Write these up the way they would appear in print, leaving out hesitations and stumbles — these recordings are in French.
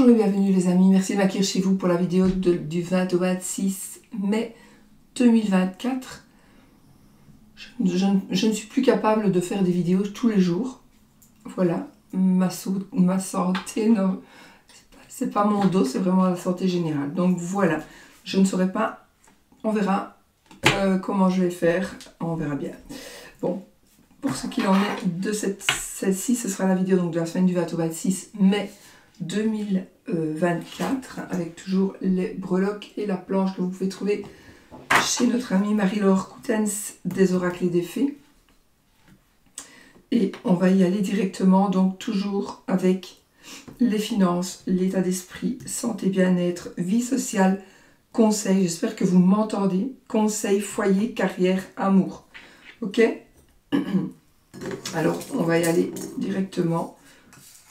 Bonjour et bienvenue les amis, merci de m'accueillir chez vous pour la vidéo du 20 au 26 mai 2024. Je ne suis plus capable de faire des vidéos tous les jours. Voilà, ma santé, non, c'est pas mon dos, c'est vraiment la santé générale. Donc voilà, je ne saurais pas, on verra comment je vais faire, on verra bien. Bon, pour ce qu'il en est de celle-ci, ce sera la vidéo donc, de la semaine du 20 au 26 mai 2024 avec toujours les breloques et la planche que vous pouvez trouver chez notre amie Marie-Laure Coutens des Oracles et des Fées. Et on va y aller directement, donc toujours avec les finances, l'état d'esprit, santé, bien-être, vie sociale, conseil, j'espère que vous m'entendez, conseil, foyer, carrière, amour. Ok? Alors on va y aller directement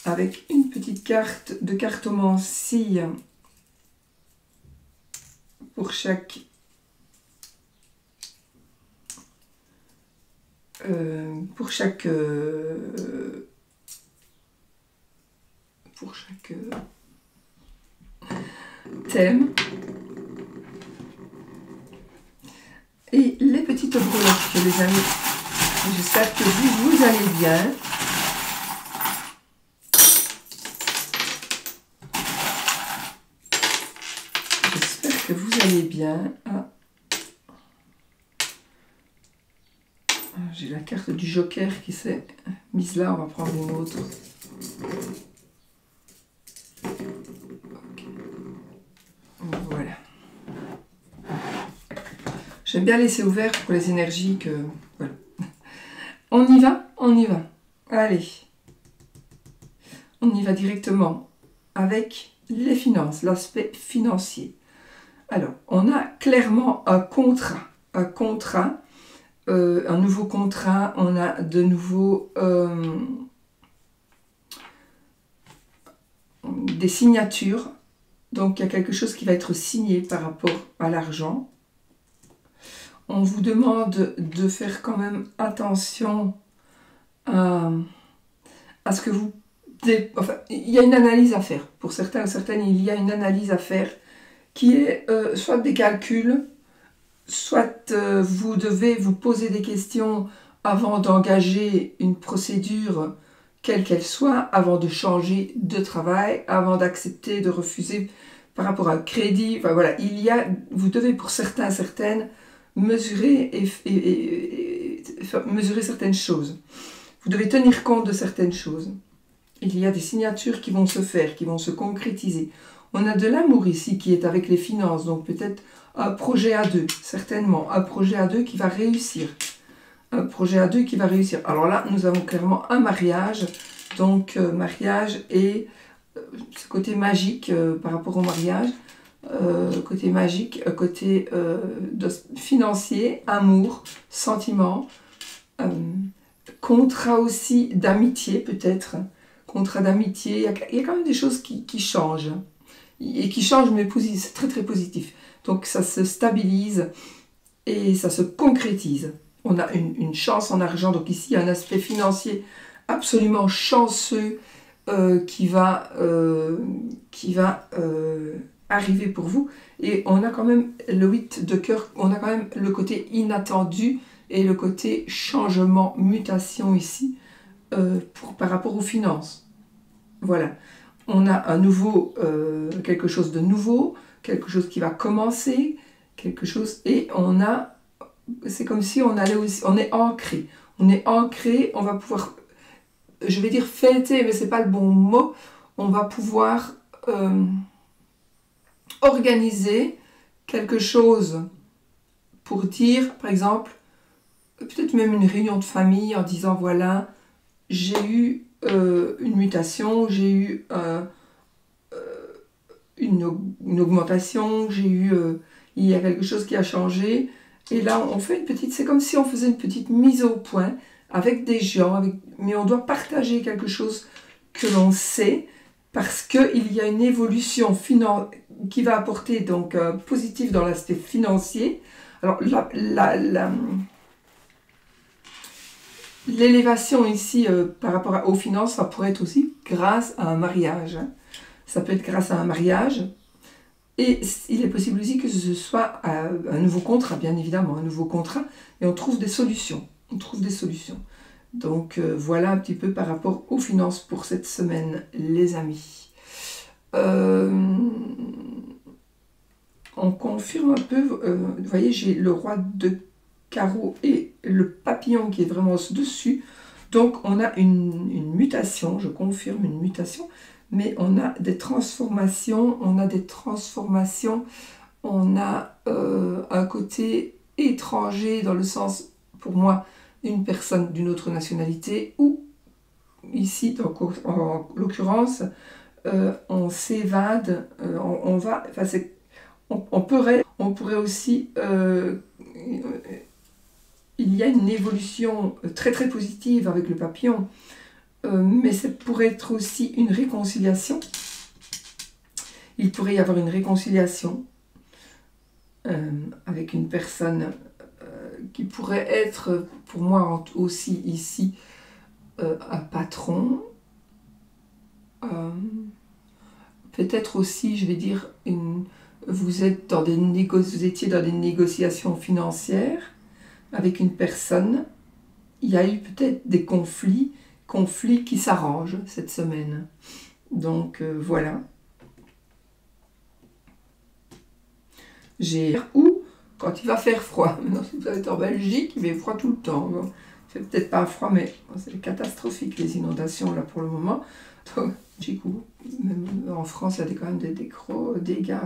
avec une petite carte de cartomancie pour chaque thème. Et les petites breloques, les amis, j'espère que vous allez bien. Que vous allez bien. Ah. J'ai la carte du Joker qui s'est mise là, on va prendre une autre. Okay. Voilà. J'aime bien laisser ouvert pour les énergies que... Voilà. On y va? On y va. Allez. On y va directement avec les finances, l'aspect financier. Alors, on a clairement un nouveau contrat, on a de nouveau des signatures, donc il y a quelque chose qui va être signé par rapport à l'argent. On vous demande de faire quand même attention à ce que vous... Enfin, il y a une analyse à faire, pour certains ou certaines, il y a une analyse à faire, qui est soit des calculs, soit vous devez vous poser des questions avant d'engager une procédure, quelle qu'elle soit, avant de changer de travail, avant d'accepter, de refuser par rapport à un crédit. Enfin voilà, vous devez pour certains, certaines, mesurer mesurer certaines choses. Vous devez tenir compte de certaines choses. Il y a des signatures qui vont se faire, qui vont se concrétiser. On a de l'amour ici qui est avec les finances, donc peut-être un projet à deux, certainement, un projet à deux qui va réussir. Un projet à deux qui va réussir. Alors là, nous avons clairement un mariage, donc mariage et ce côté magique par rapport au mariage, côté magique, côté financier, amour, sentiment, contrat aussi d'amitié peut-être, contrat d'amitié, il y a quand même des choses qui changent. Et qui change, mais c'est très très positif. Donc ça se stabilise et ça se concrétise. On a une chance en argent, donc ici il y a un aspect financier absolument chanceux qui va arriver pour vous. Et on a quand même le 8 de cœur, on a quand même le côté inattendu et le côté changement, mutation ici par rapport aux finances. Voilà. On a quelque chose de nouveau, quelque chose qui va commencer, quelque chose, et c'est comme si on est ancré. On est ancré, on va pouvoir, je vais dire fêter, mais c'est pas le bon mot, on va pouvoir organiser quelque chose pour dire, par exemple, peut-être même une réunion de famille en disant, voilà, j'ai eu une mutation, j'ai eu une augmentation, il y a quelque chose qui a changé, et là on fait une petite, c'est comme si on faisait une petite mise au point avec des gens, mais on doit partager quelque chose que l'on sait, parce qu'il y a une évolution qui va apporter donc positif dans l'aspect financier. Alors l'élévation ici par rapport aux finances, ça pourrait être aussi grâce à un mariage. ça peut être grâce à un mariage. Et il est possible aussi que ce soit un nouveau contrat, bien évidemment, un nouveau contrat, et on trouve des solutions. On trouve des solutions. Donc voilà un petit peu par rapport aux finances pour cette semaine, les amis. On confirme un peu, vous voyez, j'ai le roi de carreau et le papillon qui est vraiment au-dessus. Donc on a une mutation, je confirme une mutation, mais on a des transformations, on a un côté étranger dans le sens, pour moi, une personne d'une autre nationalité, ou ici, donc, en l'occurrence, on s'évade, on va, enfin on pourrait aussi, il y a une évolution très très positive avec le papillon, mais ça pourrait être aussi une réconciliation. Il pourrait y avoir une réconciliation avec une personne qui pourrait être, pour moi aussi ici, un patron. Peut-être aussi, je vais dire, vous étiez dans des négociations financières avec une personne. Il y a eu peut-être des conflits qui s'arrangent cette semaine. Donc voilà. Ou quand il va faire froid. Maintenant, si vous êtes en Belgique, il fait froid tout le temps. Bon, il fait peut-être pas froid, mais c'est catastrophique les inondations là pour le moment. Donc, même en France, il y a quand même des gros dégâts.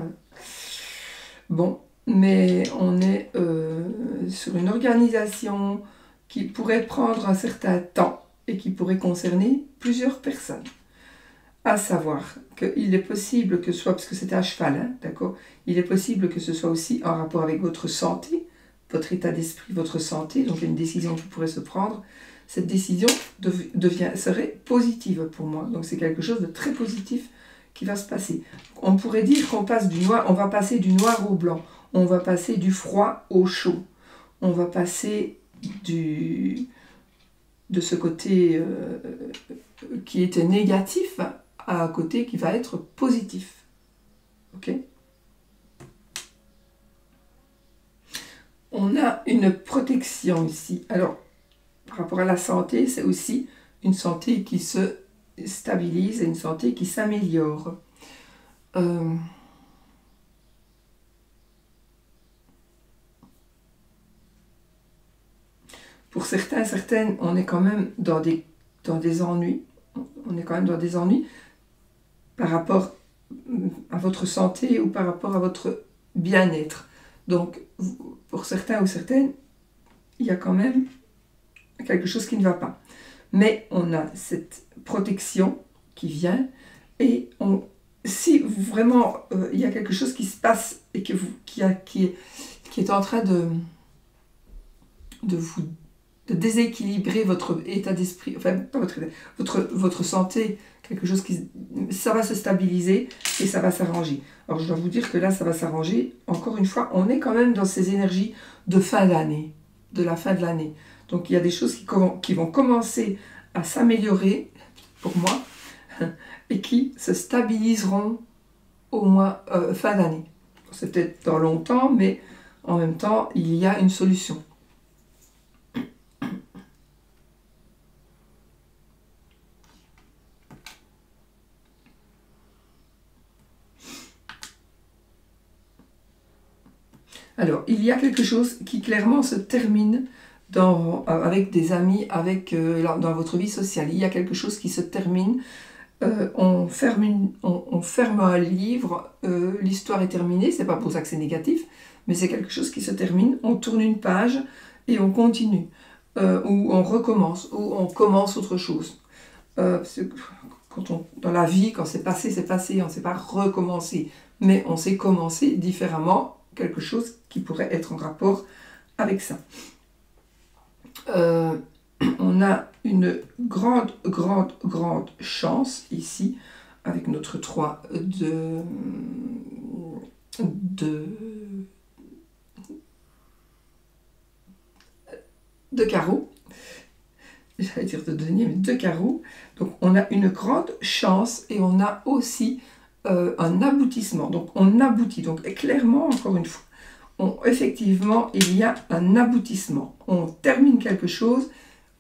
Bon, mais on est sur une organisation qui pourrait prendre un certain temps et qui pourrait concerner plusieurs personnes. À savoir qu'il est possible que ce soit, parce que c'était à cheval, hein, d'accord, il est possible que ce soit aussi en rapport avec votre santé, votre état d'esprit, votre santé, donc il y a une décision qui pourrait se prendre. Cette décision serait positive pour moi, donc c'est quelque chose de très positif qui va se passer. On pourrait dire qu'on passe du noir, on va passer du noir au blanc, on va passer du froid au chaud, on va passer de ce côté qui était négatif à un côté qui va être positif. Ok ? On a une protection ici. Alors, par rapport à la santé, c'est aussi une santé qui se stabilise et une santé qui s'améliore. Pour certaines, on est quand même dans des ennuis. On est quand même dans des ennuis par rapport à votre santé ou par rapport à votre bien-être. Donc, pour certains ou certaines, il y a quand même quelque chose qui ne va pas. Mais on a cette protection qui vient et si vraiment il y a quelque chose qui se passe et qui est en train de déséquilibrer votre état d'esprit, enfin pas votre santé, quelque chose ça va se stabiliser et ça va s'arranger. Alors je dois vous dire que là ça va s'arranger. Encore une fois, on est quand même dans ces énergies de fin d'année, de la fin de l'année. Donc il y a des choses qui vont commencer à s'améliorer pour moi et qui se stabiliseront au moins fin d'année. C'est peut-être dans longtemps, mais en même temps il y a une solution. Alors, il y a quelque chose qui clairement se termine avec des amis, dans votre vie sociale. Il y a quelque chose qui se termine. On ferme un livre, l'histoire est terminée, c'est pas pour ça que c'est négatif, mais c'est quelque chose qui se termine. On tourne une page et on continue. Ou on recommence, ou on commence autre chose. Dans la vie, quand c'est passé, on ne sait pas recommencer. Mais on sait commencer différemment quelque chose qui pourrait être en rapport avec ça. On a une grande chance ici avec notre 3 de carreaux. J'allais dire de denier, mais de carreaux. Donc on a une grande chance et on a aussi un aboutissement. Donc on aboutit. Donc clairement, encore une fois, effectivement, il y a un aboutissement. On termine quelque chose.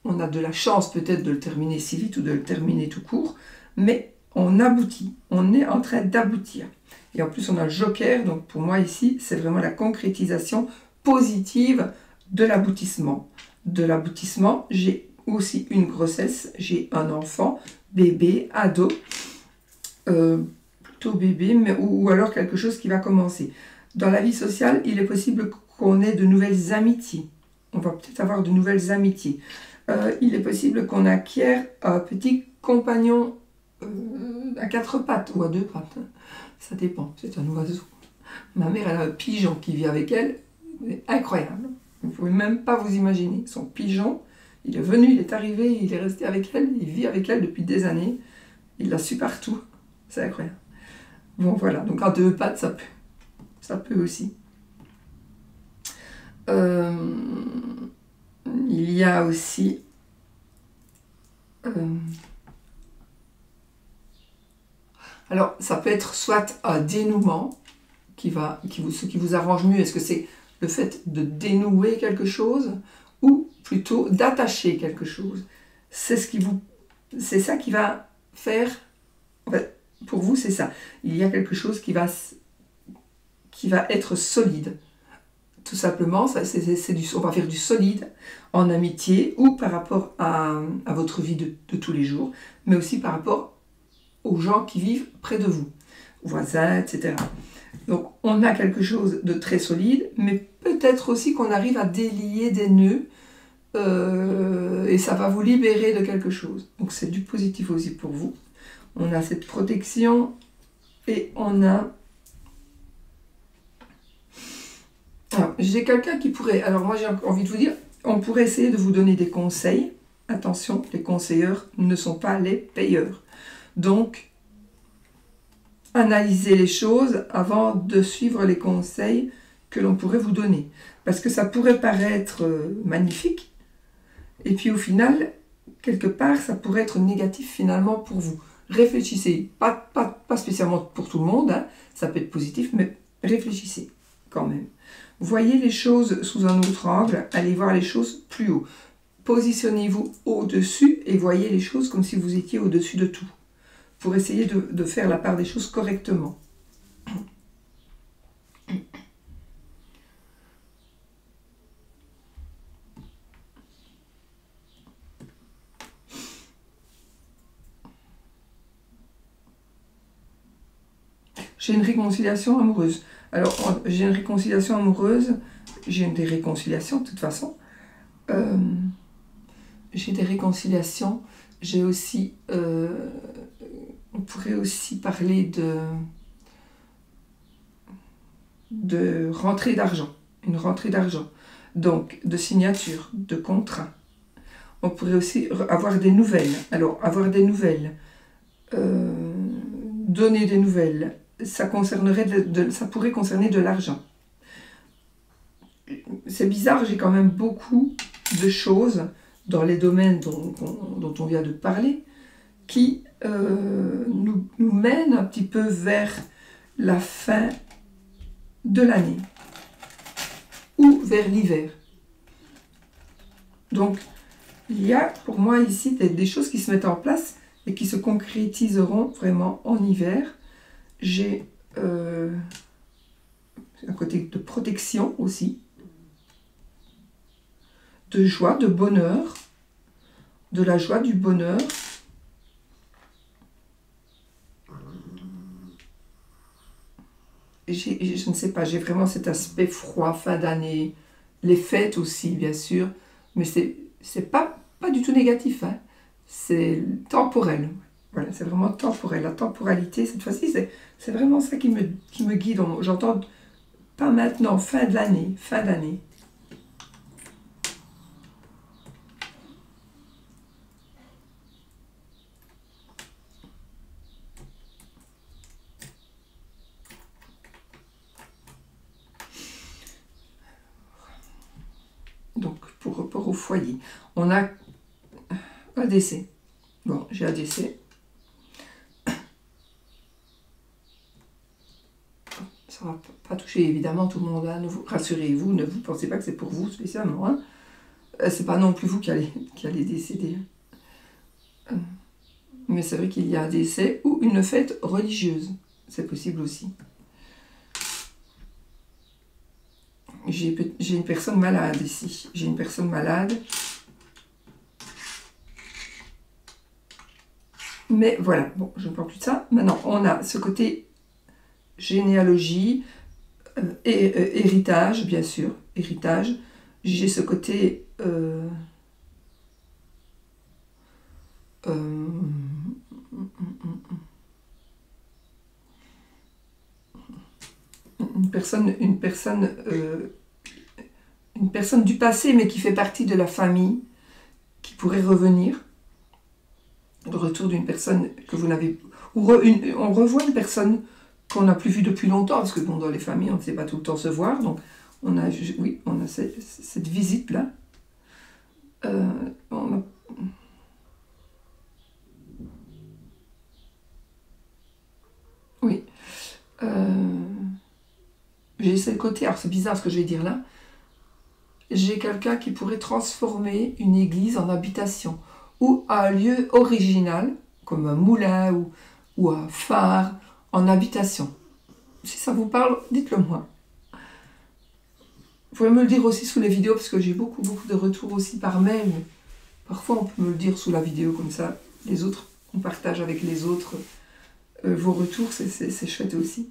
On a de la chance peut-être de le terminer si vite ou de le terminer tout court, mais on aboutit. On est en train d'aboutir. Et en plus, on a le joker. Donc pour moi ici, c'est vraiment la concrétisation positive de l'aboutissement. De l'aboutissement, j'ai aussi une grossesse, j'ai un enfant, bébé, ado, plutôt bébé, mais, ou alors quelque chose qui va commencer. Dans la vie sociale, il est possible qu'on ait de nouvelles amitiés. On va peut-être avoir de nouvelles amitiés. Il est possible qu'on acquiert un petit compagnon à 4 pattes ou à 2 pattes. Ça dépend, c'est un oiseau. Ma mère, elle a un pigeon qui vit avec elle. C'est incroyable. Vous ne pouvez même pas vous imaginer. Son pigeon, il est venu, il est arrivé, il est resté avec elle, il vit avec elle depuis des années. Il la suit partout. C'est incroyable. Bon, voilà. Donc, à 2 pattes, ça peut. Ça peut aussi. Il y a aussi... alors, ça peut être soit un dénouement, ce qui vous arrange mieux. Est-ce que c'est le fait de dénouer quelque chose ou plutôt d'attacher quelque chose? C'est ça qui va faire... En fait, pour vous, c'est ça. Il y a quelque chose qui va être solide. Tout simplement, on va faire du solide en amitié ou par rapport à votre vie de tous les jours, mais aussi par rapport aux gens qui vivent près de vous, voisins, etc. Donc, on a quelque chose de très solide, mais peut-être aussi qu'on arrive à délier des nœuds et ça va vous libérer de quelque chose. Donc, c'est du positif aussi pour vous. On a cette protection et on a... Alors, j'ai quelqu'un qui pourrait... Alors, moi, j'ai envie de vous dire, on pourrait essayer de vous donner des conseils. Attention, les conseilleurs ne sont pas les payeurs. Donc, analysez les choses avant de suivre les conseils que l'on pourrait vous donner. Parce que ça pourrait paraître magnifique. Et puis, au final, quelque part, ça pourrait être négatif finalement pour vous. Réfléchissez. Pas spécialement pour tout le monde. Hein. Ça peut être positif, mais réfléchissez quand même. Voyez les choses sous un autre angle, allez voir les choses plus haut. Positionnez-vous au-dessus et voyez les choses comme si vous étiez au-dessus de tout, pour essayer de faire la part des choses correctement. J'ai une réconciliation amoureuse. Alors, j'ai une réconciliation amoureuse, j'ai des réconciliations de toute façon. J'ai des réconciliations, j'ai aussi... on pourrait aussi parler de rentrée d'argent, une rentrée d'argent, donc de signature, de contrat. On pourrait aussi avoir des nouvelles. Alors, avoir des nouvelles, donner des nouvelles, ça pourrait concerner de l'argent. C'est bizarre, j'ai quand même beaucoup de choses dans les domaines dont on vient de parler qui nous mènent un petit peu vers la fin de l'année ou vers l'hiver. Donc, il y a pour moi ici des choses qui se mettent en place et qui se concrétiseront vraiment en hiver. J'ai un côté de protection aussi, de joie, de bonheur, de la joie, du bonheur. Je ne sais pas, j'ai vraiment cet aspect froid, fin d'année, les fêtes aussi, bien sûr, mais c'est pas du tout négatif, hein. C'est temporel. Voilà, c'est vraiment temporel. La temporalité, cette fois-ci, c'est vraiment ça qui me guide. J'entends pas maintenant, fin de l'année, fin d'année. Donc, pour rapport au foyer, on a un décès. Bon, j'ai un décès. ça ne va pas toucher évidemment tout le monde. Hein. Rassurez-vous, ne vous pensez pas que c'est pour vous spécialement. Hein. C'est pas non plus vous qui allez décéder. Mais c'est vrai qu'il y a un décès ou une fête religieuse. C'est possible aussi. J'ai une personne malade ici. J'ai une personne malade. Mais voilà, bon, je ne parle plus de ça. Maintenant, on a ce côté généalogie, héritage, bien sûr, héritage. J'ai ce côté une personne du passé, mais qui fait partie de la famille, qui pourrait revenir. Le retour d'une personne que vous n'avez... On revoit une personne qu'on n'a plus vue depuis longtemps, parce que bon, dans les familles, on ne sait pas tout le temps se voir, donc on a cette visite-là. Oui. J'ai ce côté, alors c'est bizarre ce que je vais dire là, j'ai quelqu'un qui pourrait transformer une église en habitation, ou un lieu original, comme un moulin ou un phare, en habitation. Si ça vous parle, dites-le moi. Vous pouvez me le dire aussi sous les vidéos, parce que j'ai beaucoup de retours aussi par mail. Mais parfois, on peut me le dire sous la vidéo, comme ça, les autres, on partage avec les autres vos retours, c'est chouette aussi.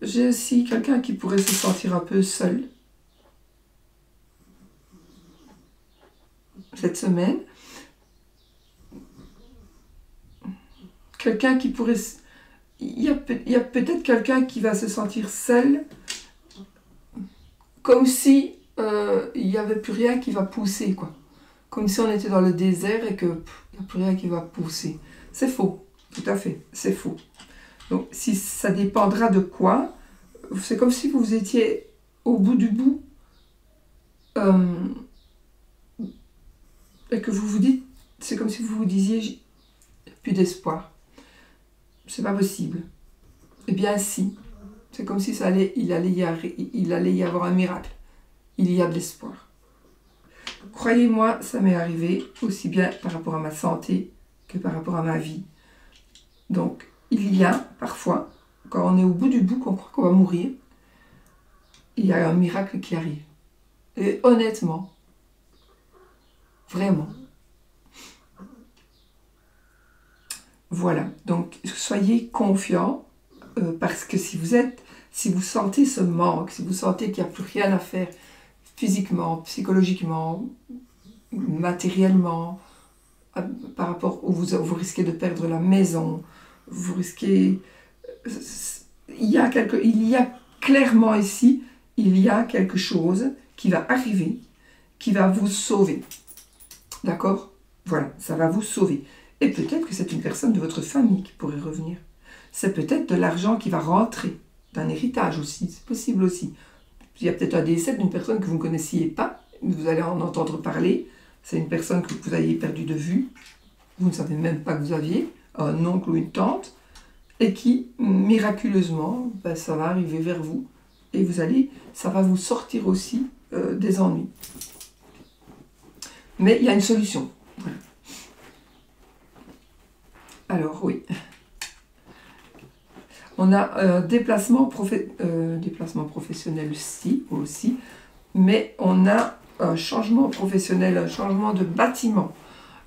J'ai aussi quelqu'un qui pourrait se sentir un peu seul cette semaine. Quelqu'un qui pourrait... Il y a peut-être quelqu'un qui va se sentir seul, comme si il n'y avait plus rien qui va pousser, quoi. Comme si on était dans le désert et qu'il n'y a plus rien qui va pousser. C'est faux, tout à fait, c'est faux. Donc, si ça dépendra de quoi, c'est comme si vous étiez au bout du bout et que vous vous dites, c'est comme si vous vous disiez, j'ai plus d'espoir. C'est pas possible. Eh bien, si. C'est comme si il allait y avoir un miracle. Il y a de l'espoir. Croyez-moi, ça m'est arrivé aussi bien par rapport à ma santé que par rapport à ma vie. Donc, il y a parfois, quand on est au bout du bout, qu'on croit qu'on va mourir, il y a un miracle qui arrive. Et honnêtement, vraiment. Voilà, donc soyez confiants, parce que si vous sentez ce manque, si vous sentez qu'il n'y a plus rien à faire physiquement, psychologiquement, matériellement, par rapport où vous risquez de perdre la maison, vous risquez... Il y a clairement ici, il y a quelque chose qui va arriver, qui va vous sauver. D'accord? Voilà, ça va vous sauver. Et peut-être que c'est une personne de votre famille qui pourrait revenir. C'est peut-être de l'argent qui va rentrer, d'un héritage aussi, c'est possible aussi. Il y a peut-être un décès d'une personne que vous ne connaissiez pas, vous allez en entendre parler, c'est une personne que vous aviez perdu de vue, vous ne savez même pas que vous aviez, un oncle ou une tante, et qui, miraculeusement, ça va arriver vers vous, et ça va vous sortir aussi des ennuis. Mais il y a une solution. Voilà. Alors, oui. On a un déplacement professionnel aussi, mais on a un changement professionnel, un changement de bâtiment.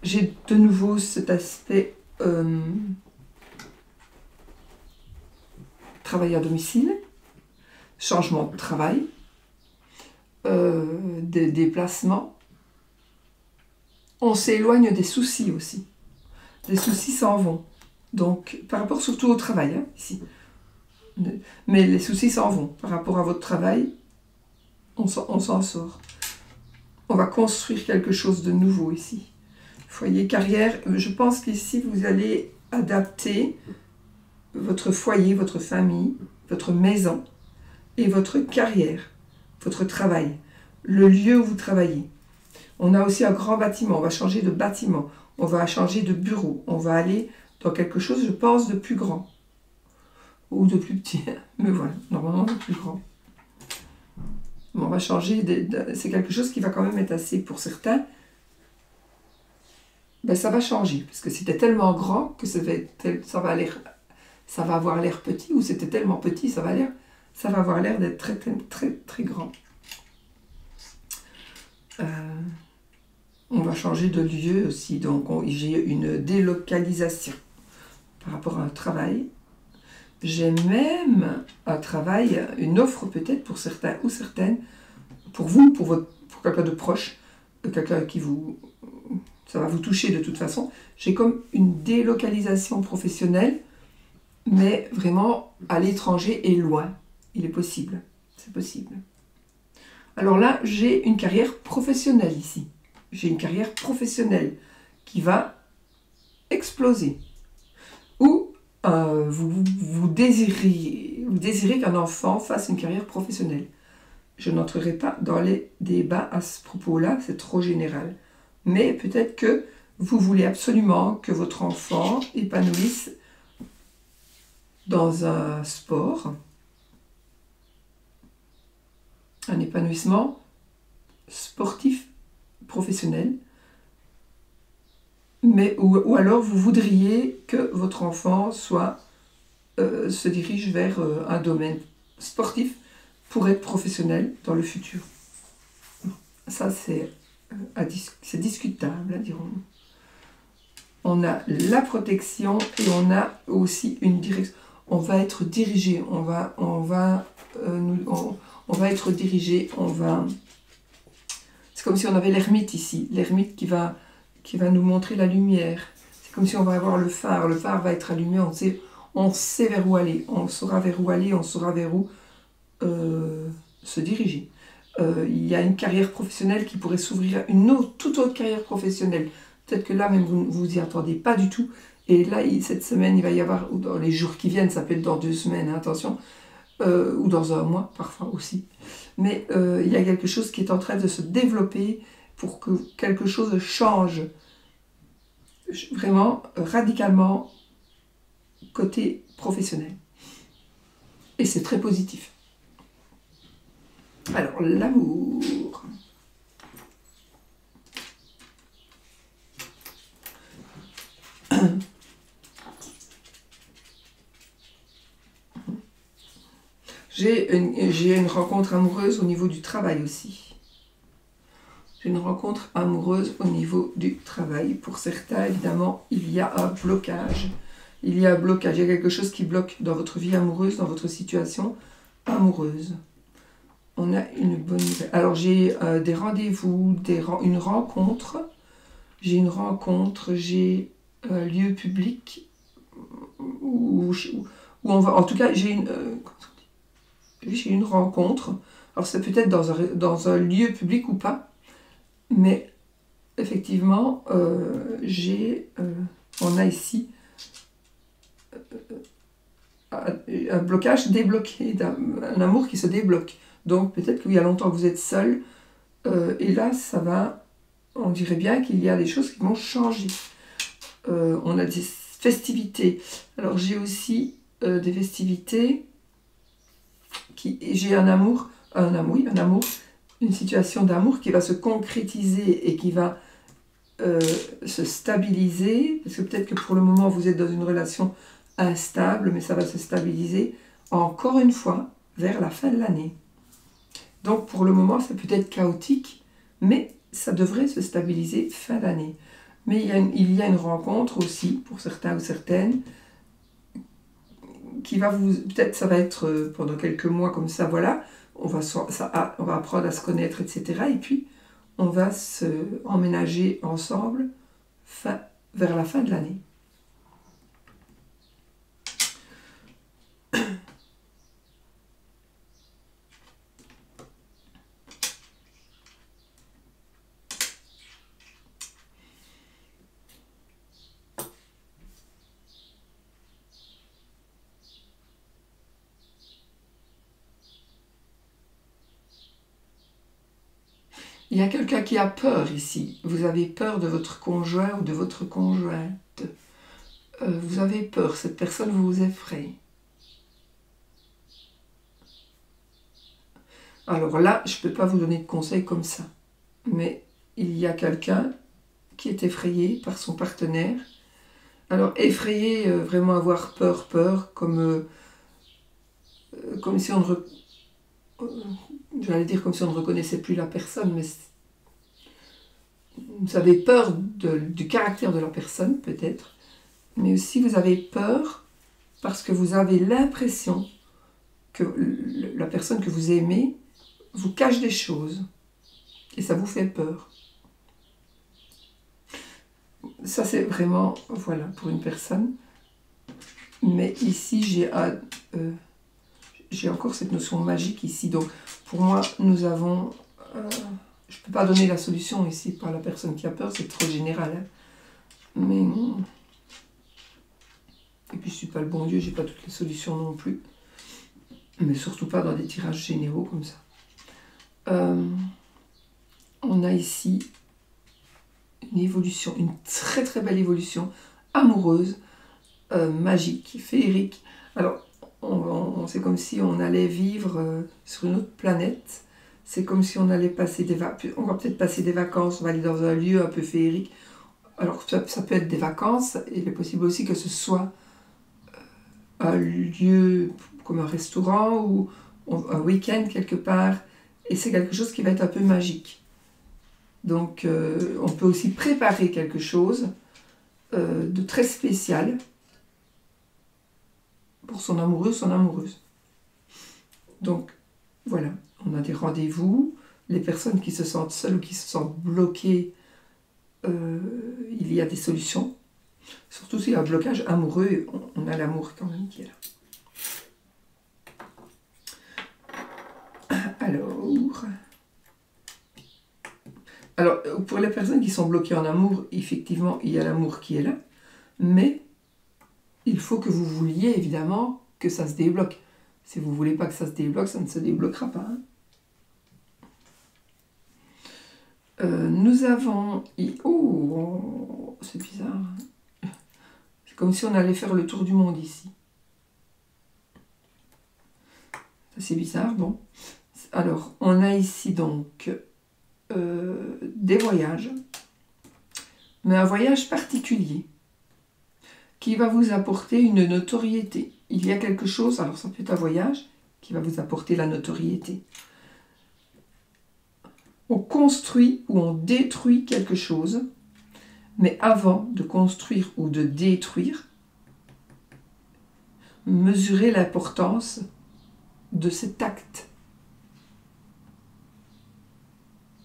J'ai de nouveau cet aspect travail à domicile, changement de travail, des déplacements. On s'éloigne des soucis aussi. Les soucis s'en vont. Donc, par rapport surtout au travail, hein, ici. Mais les soucis s'en vont. Par rapport à votre travail, on s'en sort. On va construire quelque chose de nouveau ici. Foyer, carrière, je pense qu'ici, vous allez adapter votre foyer, votre famille, votre maison et votre carrière, votre travail, le lieu où vous travaillez. On a aussi un grand bâtiment, on va changer de bâtiment, on va changer de bureau, on va aller dans quelque chose, je pense, de plus grand. Ou de plus petit, mais voilà, normalement de plus grand. On va changer, c'est quelque chose qui va quand même être assez, pour certains, ben ça va changer, parce que c'était tellement grand que ça va avoir l'air petit, ou c'était tellement petit, ça va avoir l'air d'être très, très, très, très grand. On va changer de lieu aussi, donc j'ai une délocalisation par rapport à un travail. J'ai même un travail, une offre peut-être pour certains ou certaines, pour vous, pour quelqu'un de proche, quelqu'un qui ça va vous toucher de toute façon. J'ai comme une délocalisation professionnelle, mais vraiment à l'étranger et loin. Il est possible, c'est possible. Alors là, j'ai une carrière professionnelle ici. J'ai une carrière professionnelle qui va exploser. Ou vous désirez qu'un enfant fasse une carrière professionnelle. Je n'entrerai pas dans les débats à ce propos-là, c'est trop général. Mais peut-être que vous voulez absolument que votre enfant épanouisse dans un sport, un épanouissement sportif professionnel, mais ou alors vous voudriez que votre enfant se dirige vers un domaine sportif pour être professionnel dans le futur. Ça, c'est discutable, dirons-nous. On a la protection et on a aussi une direction. On va être dirigé, on va être dirigé, C'est comme si on avait l'ermite ici, l'ermite qui va nous montrer la lumière. C'est comme si on va avoir le phare va être allumé, on sait vers où aller, on saura vers où aller, on saura vers où se diriger. Il y a une carrière professionnelle qui pourrait s'ouvrir, toute autre carrière professionnelle. Peut-être que là, même, vous vous y attendez pas du tout. Et là, cette semaine, il va y avoir, ou dans les jours qui viennent, ça peut être dans 2 semaines, hein, attention, ou dans un mois, parfois aussi. Mais il y a quelque chose qui est en train de se développer pour que quelque chose change vraiment radicalement côté professionnel. Et c'est très positif. Alors, l'amour. J'ai une rencontre amoureuse au niveau du travail aussi. J'ai une rencontre amoureuse au niveau du travail. Pour certains, évidemment, il y a un blocage. Il y a quelque chose qui bloque dans votre vie amoureuse, dans votre situation amoureuse. On a une bonne nouvelle. Alors, j'ai des rendez-vous, une rencontre. J'ai une rencontre, j'ai un lieu public où on va... En tout cas, j'ai une rencontre. Alors, c'est peut-être dans un lieu public ou pas. Mais, effectivement, on a ici un blocage débloqué, un amour qui se débloque. Donc peut-être qu'il y a longtemps que vous êtes seul, et là on dirait bien qu'il y a des choses qui vont changer. On a des festivités. Alors j'ai aussi des festivités, j'ai un amour, une situation d'amour qui va se concrétiser et qui va se stabiliser, parce que peut-être que pour le moment vous êtes dans une relation instable, mais ça va se stabiliser encore une fois vers la fin de l'année. Donc pour le moment ça peut être chaotique, mais ça devrait se stabiliser fin d'année. Mais il y a une rencontre aussi pour certains ou certaines qui va peut-être ça va être pendant quelques mois comme ça, voilà, on va apprendre à se connaître, etc. Et puis on va se emménager ensemble vers la fin de l'année. Il y a quelqu'un qui a peur ici. Vous avez peur de votre conjoint ou de votre conjointe. Vous avez peur, cette personne vous effraie. Alors là, je ne peux pas vous donner de conseils comme ça. Mais il y a quelqu'un qui est effrayé par son partenaire. Alors effrayé, vraiment avoir peur, comme si on ne... J'allais dire comme si on ne reconnaissait plus la personne, mais vous avez peur du caractère de la personne, peut-être. Mais aussi vous avez peur parce que vous avez l'impression que la personne que vous aimez vous cache des choses. Et ça vous fait peur. Ça, c'est vraiment, voilà, pour une personne. Mais ici, j'ai encore cette notion magique ici. Donc, pour moi, nous avons... je ne peux pas donner la solution ici par la personne qui a peur, c'est trop général. Hein. Mais... Et puis, je ne suis pas le bon Dieu, je n'ai pas toutes les solutions non plus. Mais surtout pas dans des tirages généraux comme ça. On a ici une évolution, une très très belle évolution amoureuse, magique, féerique. Alors, c'est comme si on allait vivre sur une autre planète. C'est comme si on allait passer des vacances. On va peut-être passer des vacances, on va aller dans un lieu un peu féerique. Alors, ça peut être des vacances, et il est possible aussi que ce soit un lieu comme un restaurant ou un week-end quelque part. Et c'est quelque chose qui va être un peu magique. Donc, on peut aussi préparer quelque chose de très spécial pour son amoureux, son amoureuse. Donc, voilà, on a des rendez-vous. Les personnes qui se sentent seules ou qui se sentent bloquées, il y a des solutions. Surtout s'il y a un blocage amoureux, on a l'amour quand même qui est là. Alors, pour les personnes qui sont bloquées en amour, effectivement, il y a l'amour qui est là, mais il faut que vous vouliez, évidemment, que ça se débloque. Si vous ne voulez pas que ça se débloque, ça ne se débloquera pas. Hein. Nous avons... Oh, c'est bizarre. C'est comme si on allait faire le tour du monde ici. C'est bizarre, bon. Alors, on a ici donc... des voyages, mais un voyage particulier qui va vous apporter une notoriété. Il y a quelque chose, alors ça peut être un voyage qui va vous apporter la notoriété. On construit ou on détruit quelque chose, mais avant de construire ou de détruire, mesurez l'importance de cet acte.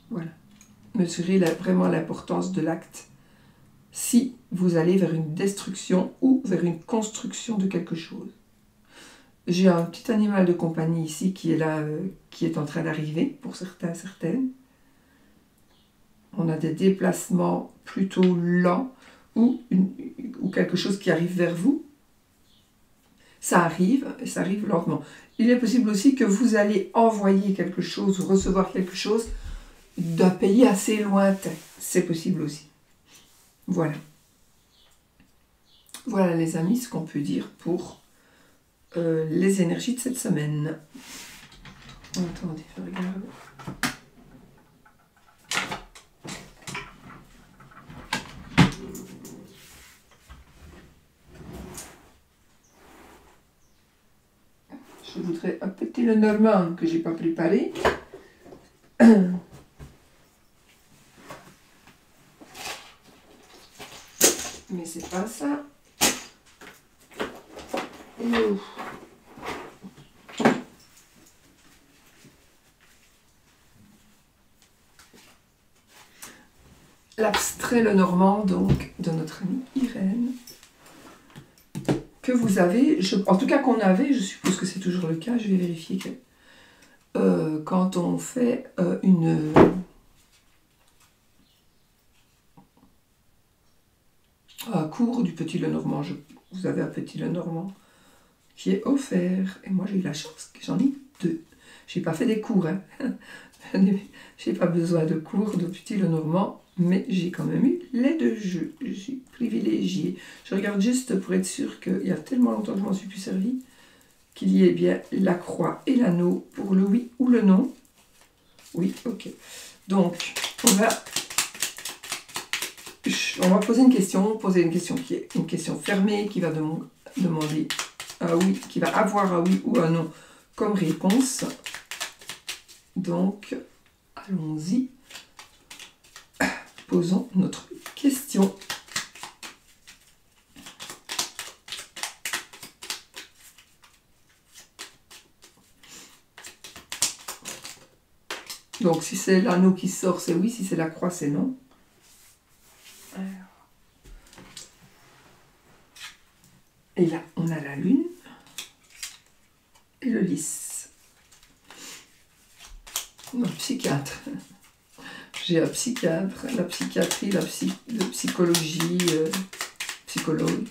Voilà. Mesurez vraiment l'importance de l'acte si vous allez vers une destruction ou vers une construction de quelque chose. J'ai un petit animal de compagnie ici qui est là, qui est en train d'arriver pour certains, certaines. On a des déplacements plutôt lents ou quelque chose qui arrive vers vous. Ça arrive, et ça arrive lentement. Il est possible aussi que vous allez envoyer quelque chose ou recevoir quelque chose d'un pays assez lointain. C'est possible aussi. Voilà. Voilà les amis, ce qu'on peut dire pour les énergies de cette semaine. Attendez, je regarde. Je voudrais un petit Lenormand que je n'ai pas préparé. Mais c'est pas ça. Oh. L'abstrait Lenormand, donc, de notre amie Irène, que vous avez, en tout cas qu'on avait, je suppose que c'est toujours le cas, je vais vérifier que quand on fait un cours du petit Lenormand, vous avez un petit Lenormand qui est offert, et moi j'ai eu la chance que j'en ai 2. J'ai pas fait des cours, hein. J'ai pas besoin de cours de petit Lenormand, mais j'ai quand même eu les deux jeux. Je suis privilégiée. Je regarde juste pour être sûre qu'il y a tellement longtemps que je m'en suis plus servi, qu'il y ait bien la croix et l'anneau pour le oui ou le non. Oui, ok. Donc, on va poser une question qui est une question fermée, qui va demander un oui, qui va avoir un oui ou un non comme réponse. Donc, allons-y. Posons notre question. Donc, si c'est l'anneau qui sort, c'est oui. Si c'est la croix, c'est non. Alors. Et là, on a la lune et le lys. Non, psychiatre. J'ai un psychiatre, la psychiatrie, la psychologie, psychologue.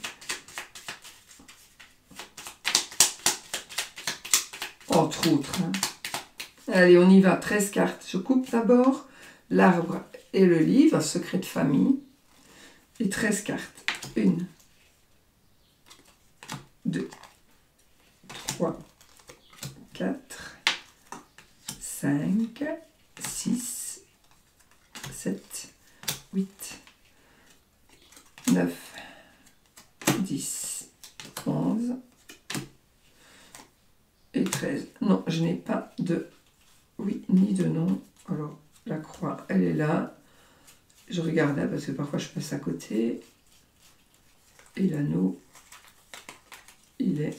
Entre autres. Hein. Allez, on y va. 13 cartes. Je coupe d'abord l'arbre et le livre, un secret de famille. Et 13 cartes. 1, 2, 3, 4, 5, 6, 7, 8, 9, 10, 11 et 13. Non, je n'ai pas de oui ni de non. Alors, la croix, elle est là. Je regarde là parce que parfois je passe à côté. Et l'anneau, il est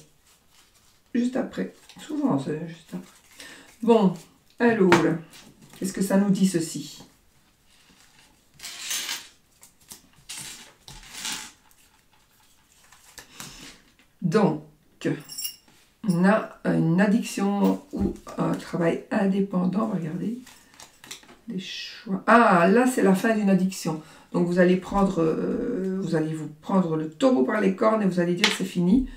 juste après. Souvent, c'est juste après. Bon, alors, qu'est-ce que ça nous dit ceci? Donc, on a une addiction ou un travail indépendant. Regardez. Les choix. Ah, là, c'est la fin d'une addiction. Donc, vous allez vous prendre le taureau par les cornes et vous allez dire c'est fini.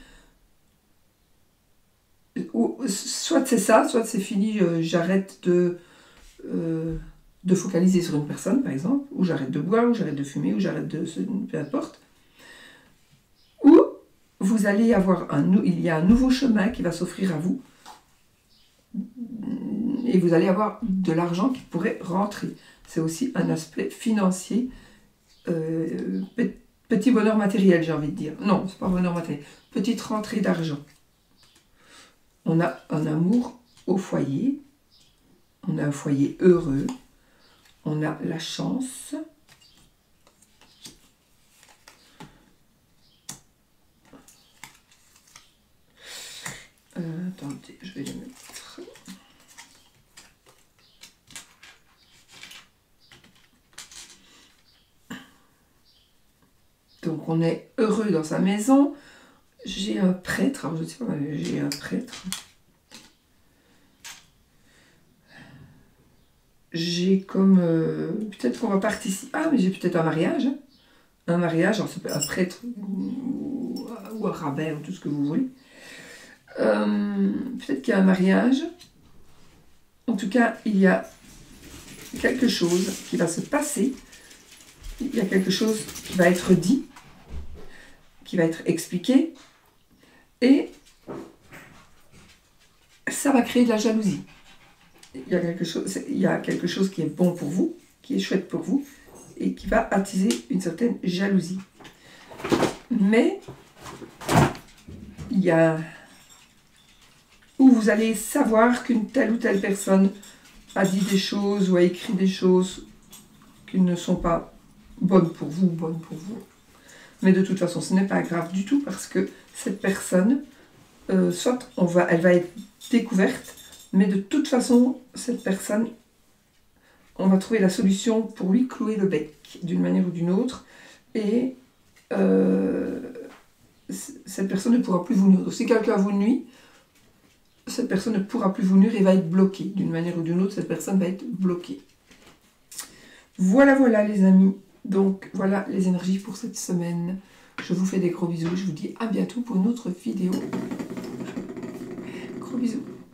Ou, soit c'est ça, soit c'est fini, j'arrête de focaliser sur une personne, par exemple, ou j'arrête de boire, ou j'arrête de fumer, ou j'arrête de... peu importe. Ou vous allez avoir il y a un nouveau chemin qui va s'offrir à vous, et vous allez avoir de l'argent qui pourrait rentrer. C'est aussi un aspect financier, petit bonheur matériel, j'ai envie de dire. Non, c'est pas bonheur matériel. Petite rentrée d'argent. On a un amour au foyer. On a un foyer heureux. On a la chance. Attendez, je vais les mettre. Donc on est heureux dans sa maison. J'ai un prêtre, alors je ne sais pas, j'ai un prêtre. J'ai comme... peut-être qu'on va participer... Ah, mais j'ai peut-être un mariage. Un mariage, alors c'est un prêtre ou un rabbin ou tout ce que vous voulez. Peut-être qu'il y a un mariage. En tout cas, il y a quelque chose qui va se passer. Il y a quelque chose qui va être dit, qui va être expliqué. Et ça va créer de la jalousie. Il y a quelque chose qui est bon pour vous, qui est chouette pour vous, et qui va attiser une certaine jalousie. Mais il y a où vous allez savoir qu'une telle ou telle personne a dit des choses ou a écrit des choses qui ne sont pas bonnes pour vous. Mais de toute façon, ce n'est pas grave du tout parce que cette personne, soit elle va être découverte, mais de toute façon, cette personne, on va trouver la solution pour lui clouer le bec d'une manière ou d'une autre. Et cette personne ne pourra plus vous nuire. Si quelqu'un vous nuit, cette personne ne pourra plus vous nuire et va être bloquée. D'une manière ou d'une autre, cette personne va être bloquée. Voilà les amis. Donc voilà les énergies pour cette semaine. Je vous fais des gros bisous. Je vous dis à bientôt pour une autre vidéo.